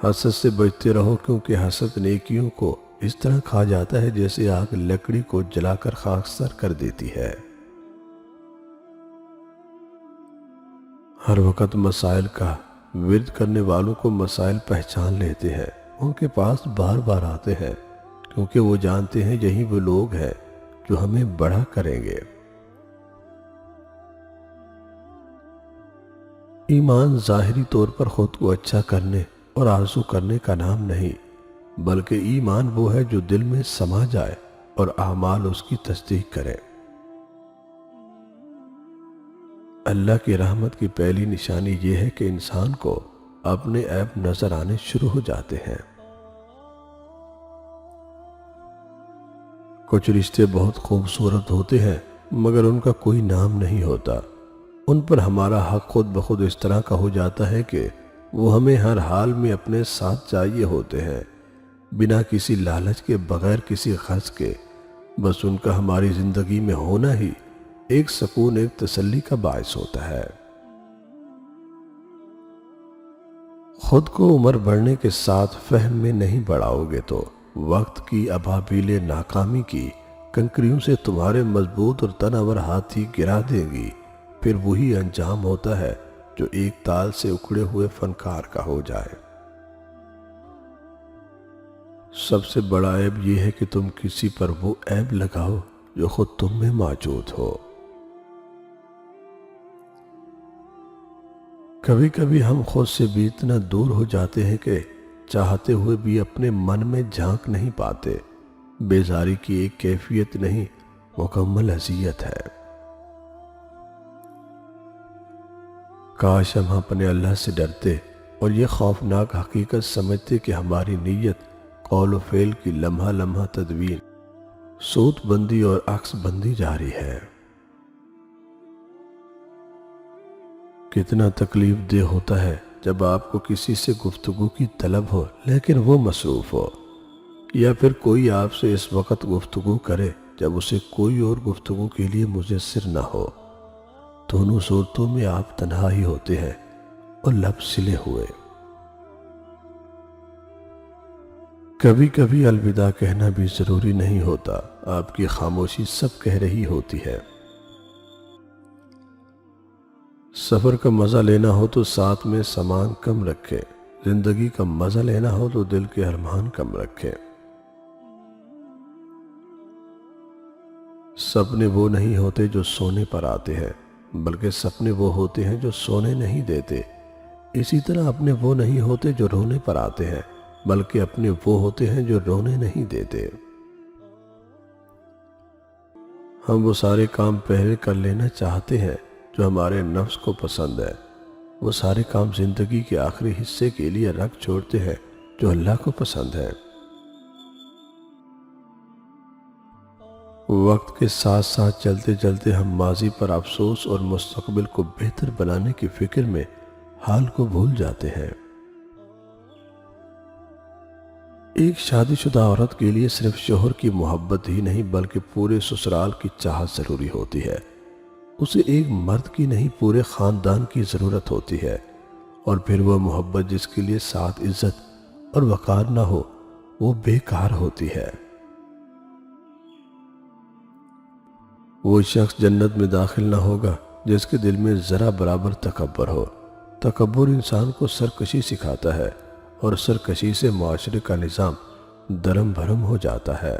حسد سے بچتے رہو، کیونکہ حسد نیکیوں کو اس طرح کھا جاتا ہے جیسے آگ لکڑی کو جلا کر خاکستر کر دیتی ہے۔ ہر وقت مسائل کا ورد کرنے والوں کو مسائل پہچان لیتے ہیں، ان کے پاس بار بار آتے ہیں، کیونکہ وہ جانتے ہیں یہی وہ لوگ ہیں جو ہمیں بڑا کریں گے۔ ایمان ظاہری طور پر خود کو اچھا کرنے اور آرزو کرنے کا نام نہیں، بلکہ ایمان وہ ہے جو دل میں سما جائے اور اعمال اس کی تصدیق کرے۔ اللہ کی رحمت کی پہلی نشانی یہ ہے کہ انسان کو اپنے عیب نظر آنے شروع ہو جاتے ہیں۔ کچھ رشتے بہت خوبصورت ہوتے ہیں مگر ان کا کوئی نام نہیں ہوتا، ان پر ہمارا حق خود بخود اس طرح کا ہو جاتا ہے کہ وہ ہمیں ہر حال میں اپنے ساتھ چاہیے ہوتے ہیں، بنا کسی لالچ کے، بغیر کسی غرض کے۔ بس ان کا ہماری زندگی میں ہونا ہی ایک سکون، ایک تسلی کا باعث ہوتا ہے۔ خود کو عمر بڑھنے کے ساتھ فہم میں نہیں بڑھاؤ گے تو وقت کی ابابیل ناکامی کی کنکریوں سے تمہارے مضبوط اور تنور ہاتھی گرا دے گی، پھر وہی انجام ہوتا ہے جو ایک تال سے اکھڑے ہوئے فنکار کا ہو جائے۔ سب سے بڑا عیب یہ ہے کہ تم کسی پر وہ عیب لگاؤ جو خود تم میں موجود ہو۔ کبھی کبھی ہم خود سے بھی اتنا دور ہو جاتے ہیں کہ چاہتے ہوئے بھی اپنے من میں جھانک نہیں پاتے۔ بیزاری کی ایک کیفیت نہیں، مکمل اذیت ہے۔ کاش ہم اپنے اللہ سے ڈرتے اور یہ خوفناک حقیقت سمجھتے کہ ہماری نیت، قول و فعل کی لمحہ لمحہ تدوین، سوت بندی اور عکس بندی جاری ہے۔ کتنا تکلیف دہ ہوتا ہے جب آپ کو کسی سے گفتگو کی طلب ہو لیکن وہ مصروف ہو، یا پھر کوئی آپ سے اس وقت گفتگو کرے جب اسے کوئی اور گفتگو کے لیے میسر نہ ہو۔ دونوں صورتوں میں آپ تنہا ہی ہوتے ہیں اور لب سلے ہوئے۔ کبھی کبھی الوداع کہنا بھی ضروری نہیں ہوتا، آپ کی خاموشی سب کہہ رہی ہوتی ہے۔ سفر کا مزہ لینا ہو تو ساتھ میں سامان کم رکھے، زندگی کا مزہ لینا ہو تو دل کے ارمان کم رکھے۔ سپنے وہ نہیں ہوتے جو سونے پر آتے ہیں، بلکہ سپنے وہ ہوتے ہیں جو سونے نہیں دیتے۔ اسی طرح اپنے وہ نہیں ہوتے جو رونے پر آتے ہیں، بلکہ اپنے وہ ہوتے ہیں جو رونے نہیں دیتے۔ ہم وہ سارے کام پہلے کر لینا چاہتے ہیں جو ہمارے نفس کو پسند ہے، وہ سارے کام زندگی کے آخری حصے کے لیے رکھ چھوڑتے ہیں جو اللہ کو پسند ہے۔ وقت کے ساتھ ساتھ چلتے چلتے ہم ماضی پر افسوس اور مستقبل کو بہتر بنانے کی فکر میں حال کو بھول جاتے ہیں۔ ایک شادی شدہ عورت کے لیے صرف شوہر کی محبت ہی نہیں بلکہ پورے سسرال کی چاہت ضروری ہوتی ہے۔ اسے ایک مرد کی نہیں، پورے خاندان کی ضرورت ہوتی ہے، اور پھر وہ محبت جس کے لیے ساتھ عزت اور وقار نہ ہو وہ بیکار ہوتی ہے۔ وہ شخص جنت میں داخل نہ ہوگا جس کے دل میں ذرا برابر تکبر ہو۔ تکبر انسان کو سرکشی سکھاتا ہے، اور سرکشی سے معاشرے کا نظام درم بھرم ہو جاتا ہے۔